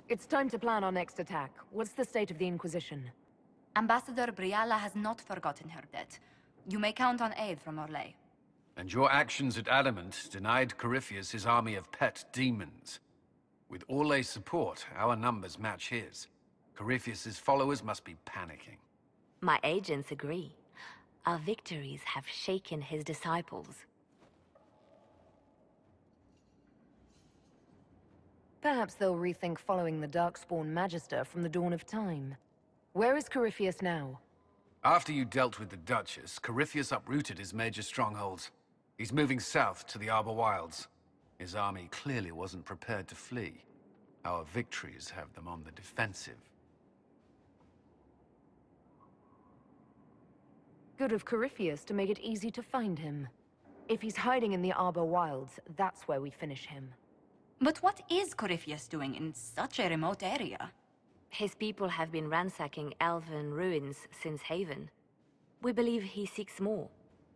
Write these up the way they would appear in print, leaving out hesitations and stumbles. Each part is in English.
It's time to plan our next attack. What's the state of the Inquisition? Ambassador Briala has not forgotten her debt. You may count on aid from Orlais. And your actions at Adamant denied Corypheus his army of pet demons. With Orlais' support, our numbers match his. Corypheus's followers must be panicking. My agents agree. Our victories have shaken his disciples. Perhaps they'll rethink following the Darkspawn Magister from the dawn of time. Where is Corypheus now? After you dealt with the Duchess, Corypheus uprooted his major strongholds. He's moving south to the Arbor Wilds. His army clearly wasn't prepared to flee. Our victories have them on the defensive. Good of Corypheus to make it easy to find him. If he's hiding in the Arbor Wilds, that's where we finish him. But what is Corypheus doing in such a remote area? His people have been ransacking elven ruins since Haven. We believe he seeks more.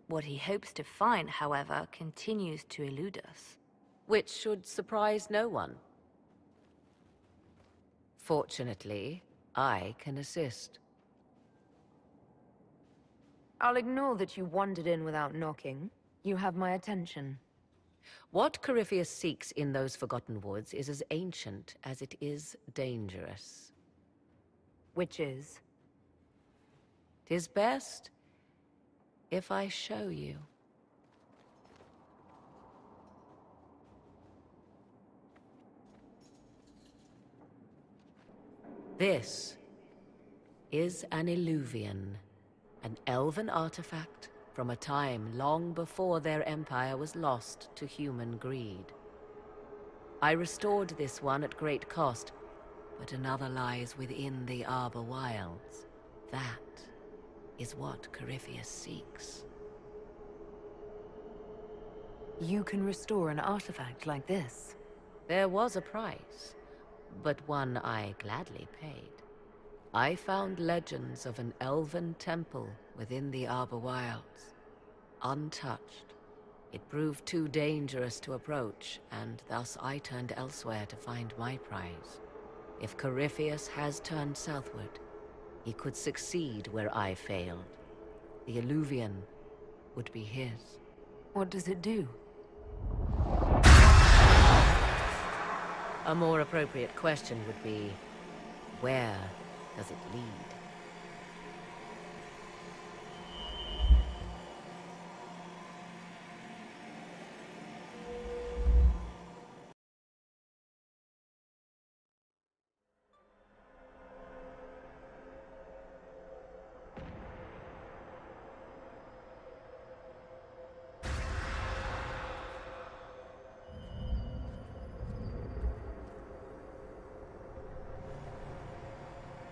What he hopes to find, however, continues to elude us. Which should surprise no one. Fortunately, I can assist. I'll ignore that you wandered in without knocking. You have my attention. What Corypheus seeks in those Forgotten Woods is as ancient as it is dangerous. Which is? 'Tis best if I show you. This is an Eluvian, an elven artifact from a time long before their empire was lost to human greed. I restored this one at great cost, but another lies within the Arbor Wilds. That is what Corypheus seeks. You can restore an artifact like this. There was a price, but one I gladly paid. I found legends of an elven temple within the Arbor Wilds. Untouched. It proved too dangerous to approach, and thus I turned elsewhere to find my prize. If Corypheus has turned southward, he could succeed where I failed. The Eluvian would be his. What does it do? A more appropriate question would be, where does it lead?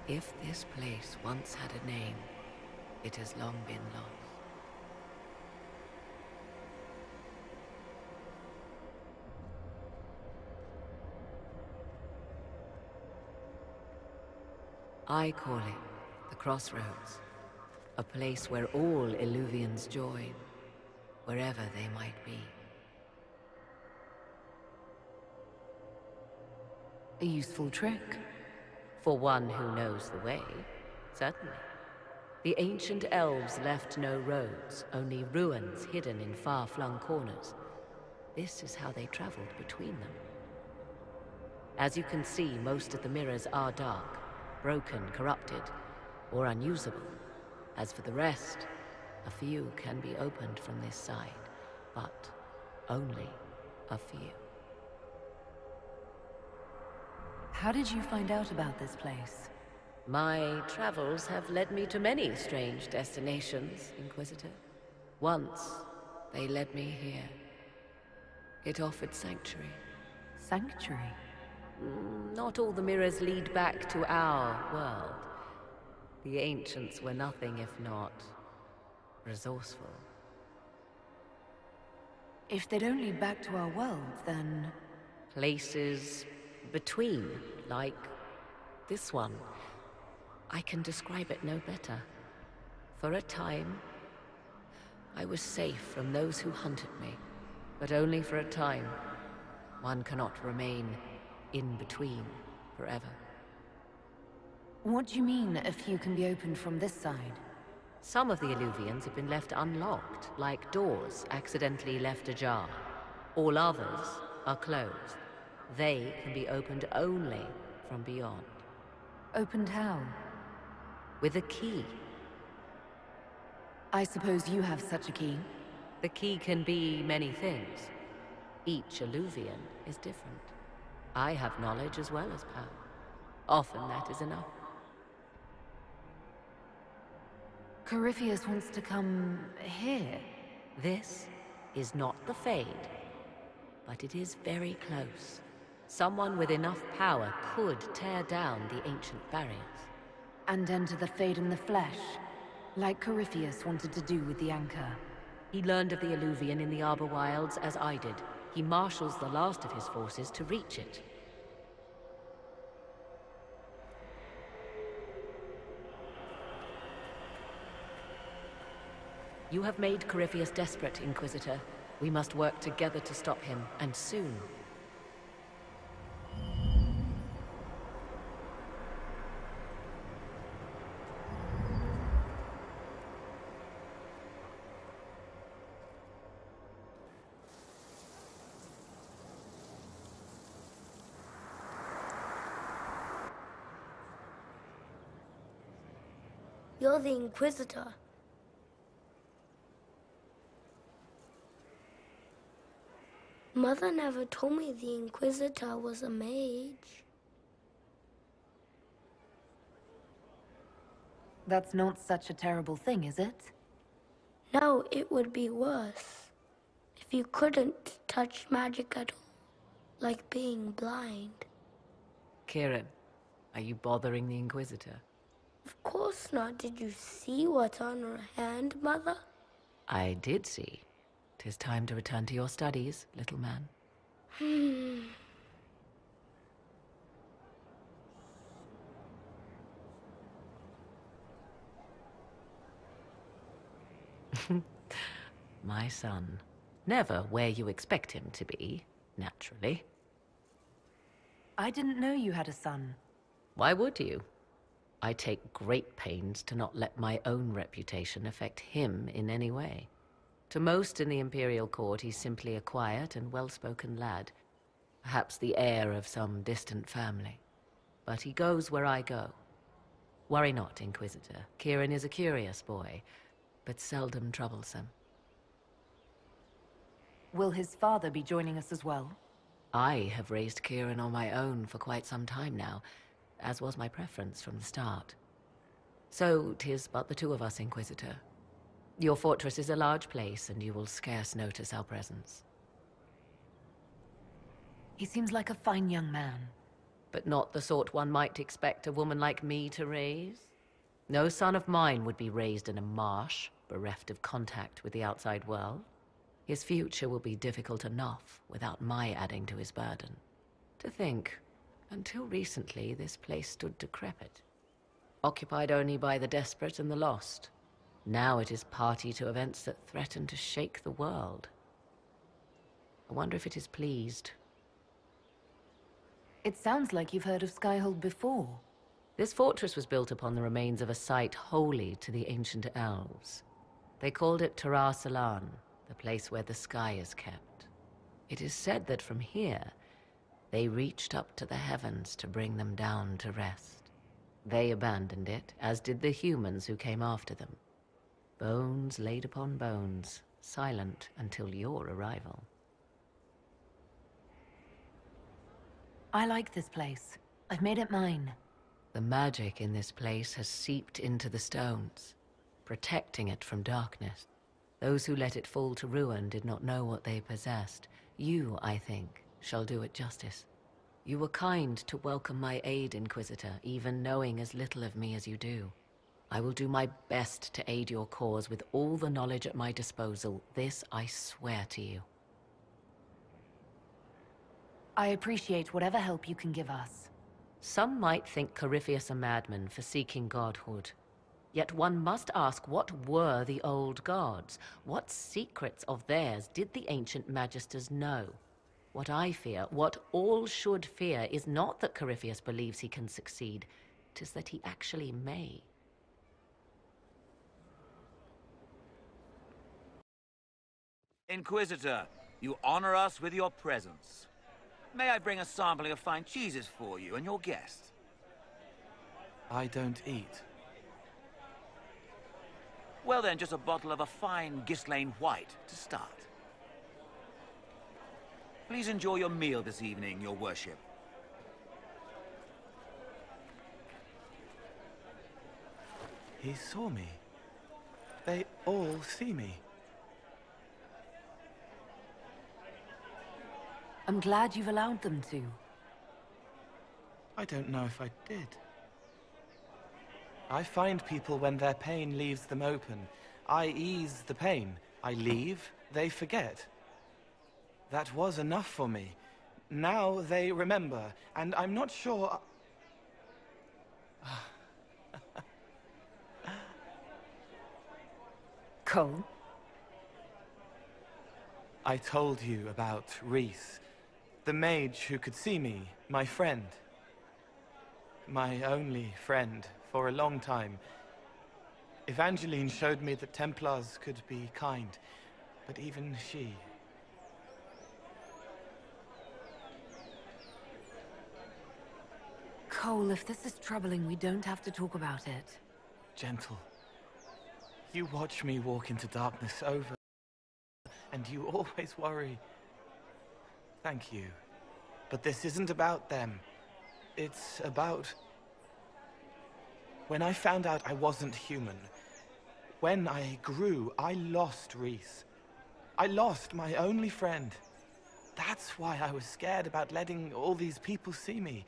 If this place once had a name, it has long been lost. I call it the Crossroads, a place where all Eluvians join, wherever they might be. A useful trick. For one who knows the way, certainly. The ancient elves left no roads, only ruins hidden in far-flung corners. This is how they traveled between them. As you can see, most of the mirrors are dark, broken, corrupted, or unusable. As for the rest, a few can be opened from this side, but only a few. How did you find out about this place? My travels have led me to many strange destinations, Inquisitor. Once, they led me here. It offered sanctuary. Sanctuary? Not all the mirrors lead back to our world. The ancients were nothing if not resourceful. If they don't lead back to our world, then... Places between, like this one. I can describe it no better. For a time, I was safe from those who hunted me, but only for a time. One cannot remain in between forever. What do you mean, a few can be opened from this side? Some of the Eluvians have been left unlocked, like doors accidentally left ajar. All others are closed. They can be opened only from beyond. Opened how? With a key. I suppose you have such a key. The key can be many things. Each Eluvian is different. I have knowledge as well as power. Often that is enough. Corypheus wants to come here. This is not the Fade, but it is very close. Someone with enough power could tear down the ancient barriers. And enter the Fade in the flesh, like Corypheus wanted to do with the Anchor. He learned of the Eluvian in the Arbor Wilds as I did. He marshals the last of his forces to reach it. You have made Corypheus desperate, Inquisitor. We must work together to stop him, and soon. You're the Inquisitor. Mother never told me the Inquisitor was a mage. That's not such a terrible thing, is it? No, it would be worse. If you couldn't touch magic at all. Like being blind. Kieran, are you bothering the Inquisitor? Of course not. Did you see what's on her hand, Mother? I did see. 'Tis time to return to your studies, little man. My son. Never where you expect him to be, naturally. I didn't know you had a son. Why would you? I take great pains to not let my own reputation affect him in any way. To most in the Imperial Court, he's simply a quiet and well-spoken lad. Perhaps the heir of some distant family. But he goes where I go. Worry not, Inquisitor. Kieran is a curious boy, but seldom troublesome. Will his father be joining us as well? I have raised Kieran on my own for quite some time now, as was my preference from the start. So 'tis but the two of us, Inquisitor. Your fortress is a large place, and you will scarce notice our presence. He seems like a fine young man. But not the sort one might expect a woman like me to raise. No son of mine would be raised in a marsh, bereft of contact with the outside world. His future will be difficult enough without my adding to his burden. To think, until recently this place stood decrepit, occupied only by the desperate and the lost. Now it is party to events that threaten to shake the world. I wonder if it is pleased. It sounds like you've heard of Skyhold before. This fortress was built upon the remains of a site holy to the ancient elves. They called it Tarar Salan, the place where the sky is kept. It is said that from here, they reached up to the heavens to bring them down to rest. They abandoned it, as did the humans who came after them. Bones laid upon bones, silent until your arrival. I like this place. I've made it mine. The magic in this place has seeped into the stones, protecting it from darkness. Those who let it fall to ruin did not know what they possessed. You, I think, shall do it justice. You were kind to welcome my aid, Inquisitor, even knowing as little of me as you do. I will do my best to aid your cause with all the knowledge at my disposal. This I swear to you. I appreciate whatever help you can give us. Some might think Corypheus a madman for seeking godhood. Yet one must ask, what were the old gods? What secrets of theirs did the ancient magisters know? What I fear, what all should fear, is not that Corypheus believes he can succeed. 'Tis that he actually may. Inquisitor, you honor us with your presence. May I bring a sampling of fine cheeses for you and your guest? I don't eat. Well then, just a bottle of a fine Ghislaine White to start. Please enjoy your meal this evening, your worship. He saw me. They all see me. I'm glad you've allowed them to. I don't know if I did. I find people when their pain leaves them open. I ease the pain. I leave, they forget. That was enough for me. Now they remember, and I'm not sure... Cole? I told you about Reese, the mage who could see me, my friend. My only friend for a long time. Evangeline showed me that Templars could be kind, but even she... Cole, if this is troubling, we don't have to talk about it. Gentle. You watch me walk into darkness over, and you always worry. Thank you. But this isn't about them. It's about... When I found out I wasn't human, when I grew, I lost Reese. I lost my only friend. That's why I was scared about letting all these people see me.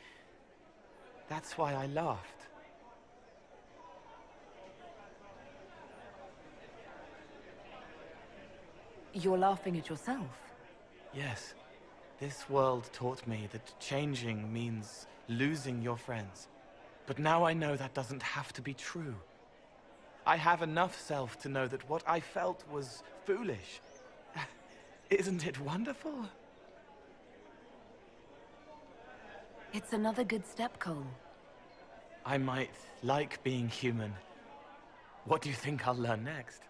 That's why I laughed. You're laughing at yourself? Yes. This world taught me that changing means losing your friends. But now I know that doesn't have to be true. I have enough self to know that what I felt was foolish. Isn't it wonderful? It's another good step, Cole. I might like being human. What do you think I'll learn next?